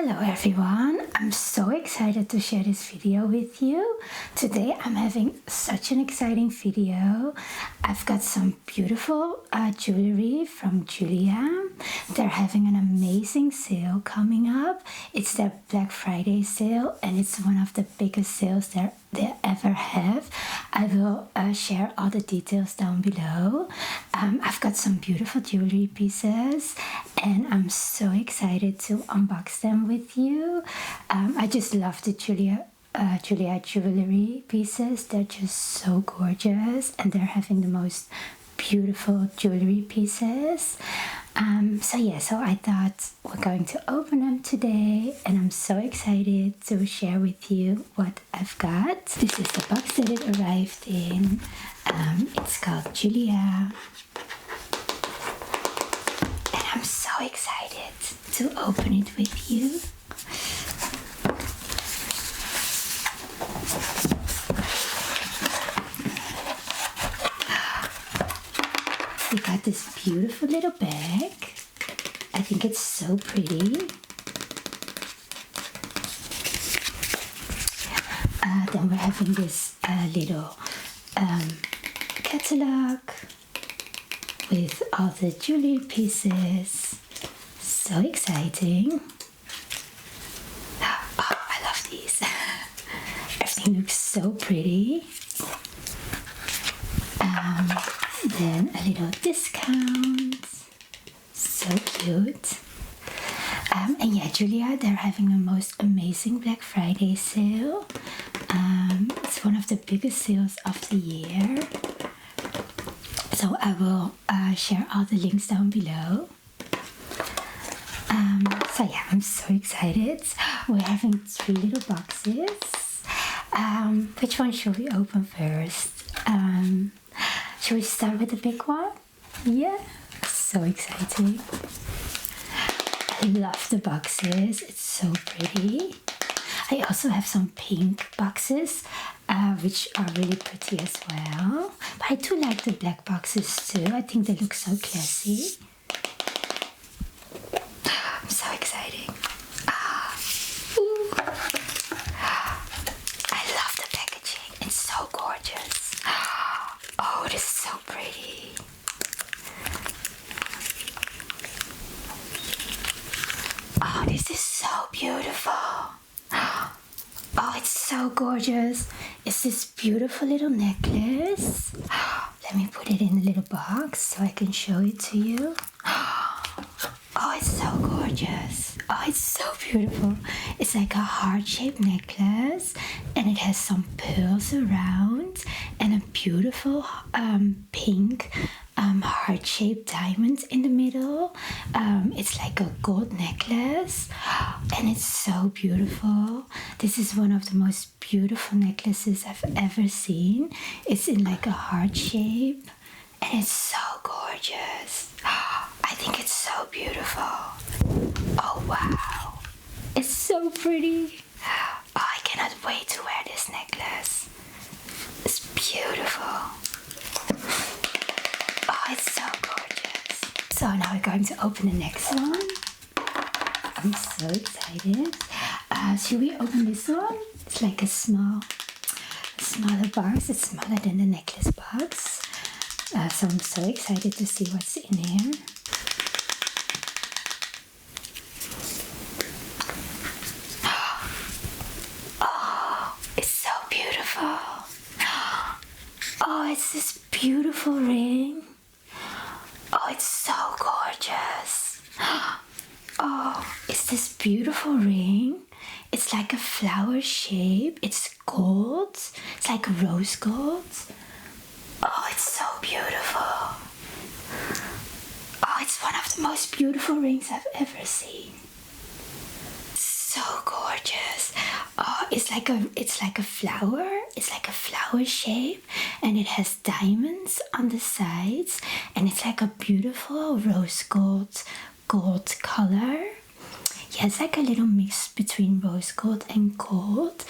Hello everyone, I'm so excited to share this video with you. Today I'm having such an exciting video. I've got some beautiful jewelry from Jeulia. They're having an amazing sale coming up. It's their Black Friday sale and it's one of the biggest sales they ever have. I will share all the details down below. I've got some beautiful jewelry pieces and I'm so excited to unbox them with you. I just love the Jeulia jewelry pieces. They're just so gorgeous and they're having the most beautiful jewelry pieces. So I thought we're going to open them today and I'm so excited to share with you what I've got. This is the box that it arrived in. It's called Jeulia. And I'm so excited to open it with you. We got this beautiful little bag. I think it's so pretty. Then we're having this little catalog with all the jewelry pieces. So exciting. Oh, I love these. Everything looks so pretty. Then a little discount. So cute. And yeah, Jeulia, they're having the most amazing Black Friday sale. It's one of the biggest sales of the year. So I will share all the links down below. So yeah, I'm so excited. We're having 3 little boxes. Which one should we open first? Should we start with the big one? Yeah, so exciting. I love the boxes, it's so pretty. I also have some pink boxes, which are really pretty as well. But I do like the black boxes too. I think they look so classy. I'm so excited. I love the packaging. It's so gorgeous. Oh, this is so pretty. Oh, this is so beautiful. Oh, it's so gorgeous. It's this beautiful little necklace. Let me put it in a little box so I can show it to you. Oh, it's so gorgeous. Oh, it's so beautiful. It's like a heart-shaped necklace and it has some pearls around and a beautiful pink heart-shaped diamond in the middle. It's like a gold necklace and it's so beautiful. This is one of the most beautiful necklaces I've ever seen. It's in like a heart shape and it's so gorgeous. I think it's so beautiful. Oh wow, it's so pretty. Oh, I cannot wait to wear this necklace. It's beautiful. Oh, it's so gorgeous. So now we're going to open the next one. I'm so excited. Should we open this one? It's like a smaller box. It's smaller than the necklace box. So I'm so excited to see what's in here. Oh, it's so beautiful. Oh, it's this beautiful ring. Oh, it's so gorgeous. Oh, it's this beautiful ring. It's like a flower shape. It's gold. It's like rose gold. Oh, it's so beautiful. Oh, it's one of the most beautiful rings I've ever seen. So gorgeous. Oh, it's like a flower. It's like a flower shape and it has diamonds on the sides and it's like a beautiful rose gold color. Yeah, it's like a little mix between rose gold and gold.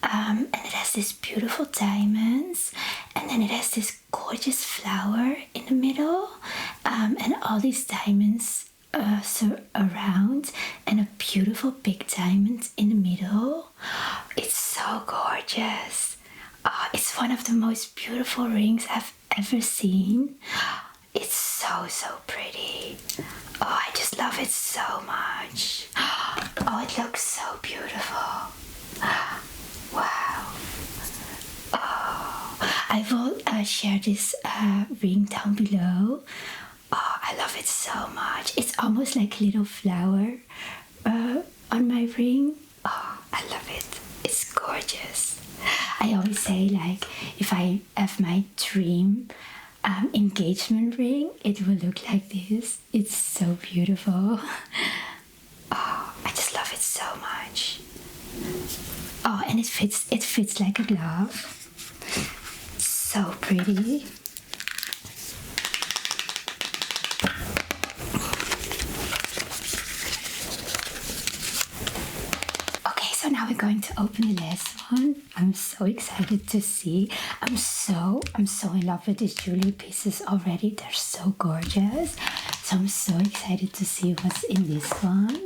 And it has these beautiful diamonds and then it has this gorgeous flower in the middle, and all these diamonds around and a beautiful big diamond in the middle. It's so gorgeous. It's one of the most beautiful rings I've ever seen. It's so pretty. Oh, I just love it so much. Oh, it looks so beautiful. Wow. Oh, I will share this ring down below. Oh, I love it so much. It's almost like a little flower on my ring. Oh, I love it. It's gorgeous. I always say, like, if I have my dream engagement ring, it will look like this. It's so beautiful. Oh, I just love it so much. Oh, and it fits like a glove. So pretty. Okay, so now we're going to open the last one. I'm so excited to see. I'm so in love with these jewelry pieces already. They're so gorgeous. So I'm so excited to see what's in this one.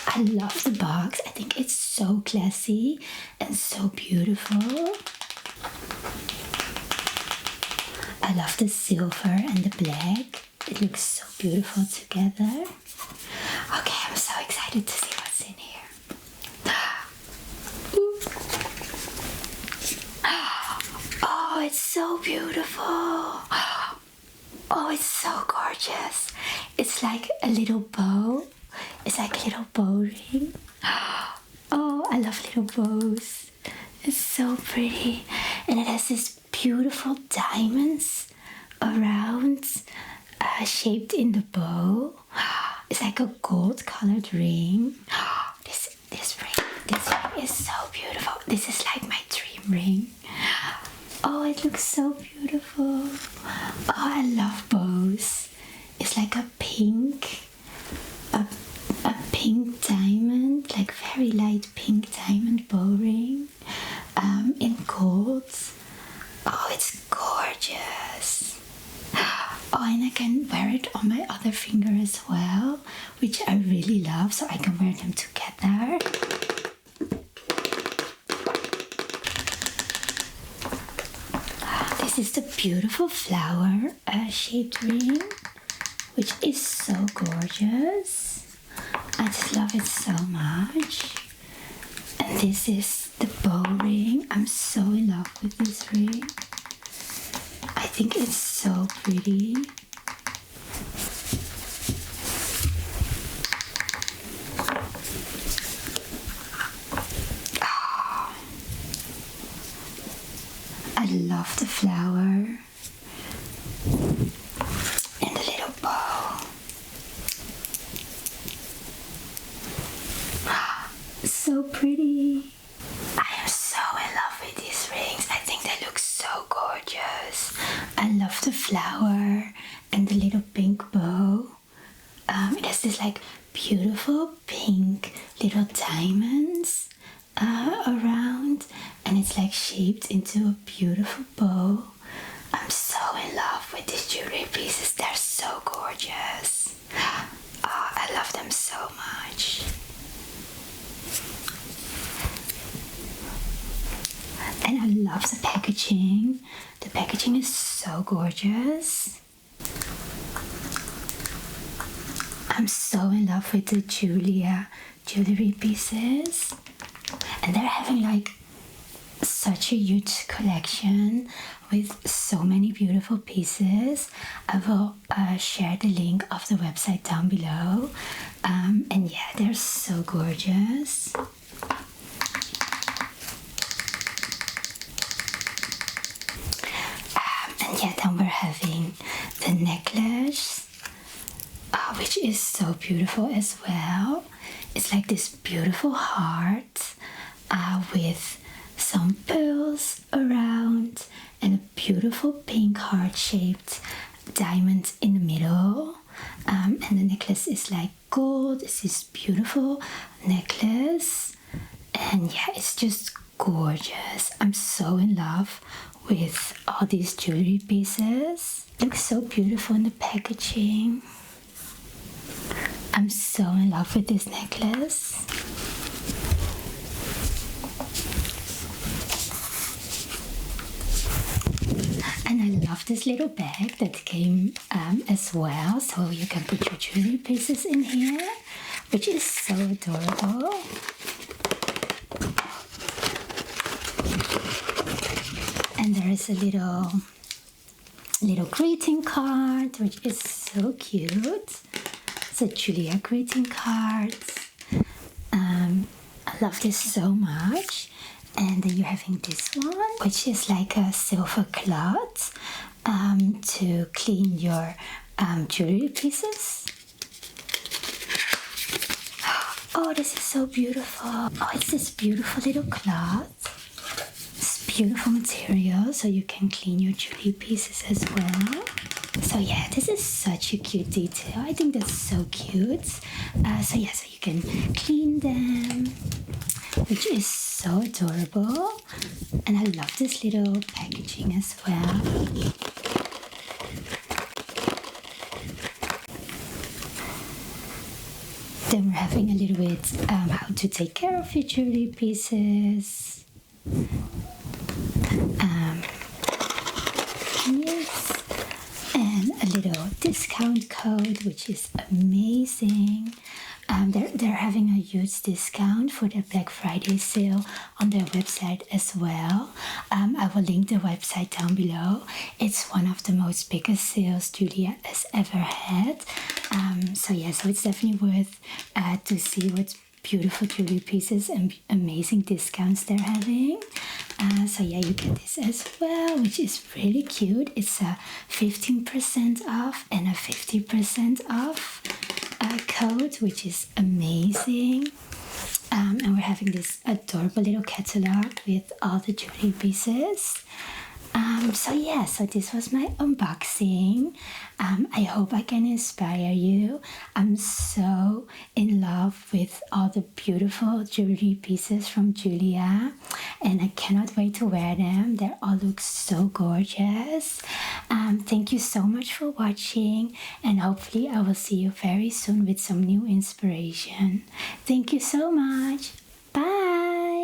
I love the box. I think it's so classy and so beautiful. I love the silver and the black. It looks so beautiful together. Okay, I'm so excited to see what's in here. Oh, it's so beautiful. Oh, it's so gorgeous. It's like a little bow. It's like a little bow ring. Oh, I love little bows. It's so pretty. And it has this beautiful diamonds around, shaped in the bow. It's like a gold colored ring. This ring is so beautiful. This is like my dream ring. Oh, it looks so beautiful. Oh, I love bows. It's like a pink diamond, like very light pink diamond bow ring, in gold. Oh, it's gorgeous. Oh, and I can wear it on my other finger as well, which I really love, so I can wear them together. This is the beautiful flower shaped ring, which is so gorgeous. I just love it so much. And this is the bow ring. I'm so in love with this ring. I think it's so pretty. Oh, I love the flower and the little bow. So pretty. I am so in love with these rings. I think they look so gorgeous. I love the flower and the little pink bow. It has this like beautiful pink little diamonds around, and it's like shaped into a beautiful bow. I'm so in love with these jewelry pieces. They're so gorgeous. Oh, I love them so much. And I love the packaging. The packaging is so gorgeous. I'm so in love with the Jeulia jewelry pieces. And they're having like such a huge collection with so many beautiful pieces. I will share the link of the website down below. And yeah, they're so gorgeous. And yeah, then we're having the necklace, which is so beautiful as well. It's like this beautiful heart with some pearls around and a beautiful pink heart-shaped diamond in the middle. And the necklace is like gold. It's this beautiful necklace. And yeah, it's just gorgeous. I'm so in love with all these jewelry pieces. Looks so beautiful in the packaging. I'm so in love with this necklace. And I love this little bag that came as well, so you can put your jewelry pieces in here, which is so adorable. And there is a little greeting card, which is so cute. It's a Jeulia greeting card. I love this so much. And then you're having this one, which is like a silver cloth to clean your jewelry pieces. Oh, this is so beautiful. Oh, it's this beautiful little cloth. It's beautiful material, so you can clean your jewelry pieces as well. So yeah, this is such a cute detail. I think that's so cute. So you can clean them, which is so adorable. And I love this little packaging as well. Then we're having a little bit how to take care of your jewelry pieces. Yes, and a little discount code, which is amazing. They're having a huge discount for their Black Friday sale on their website as well. I will link the website down below. It's one of the most biggest sales Jeulia has ever had. So it's definitely worth to see what beautiful jewelry pieces and amazing discounts they're having. You get this as well, which is really cute. It's a 15% off and a 50% off code, which is amazing. And we're having this adorable little catalog with all the jewelry pieces. So this was my unboxing. I hope I can inspire you. I'm so in love with all the beautiful jewelry pieces from Jeulia, and I cannot wait to wear them. They all look so gorgeous. Thank you so much for watching, and hopefully I will see you very soon with some new inspiration. Thank you so much. Bye.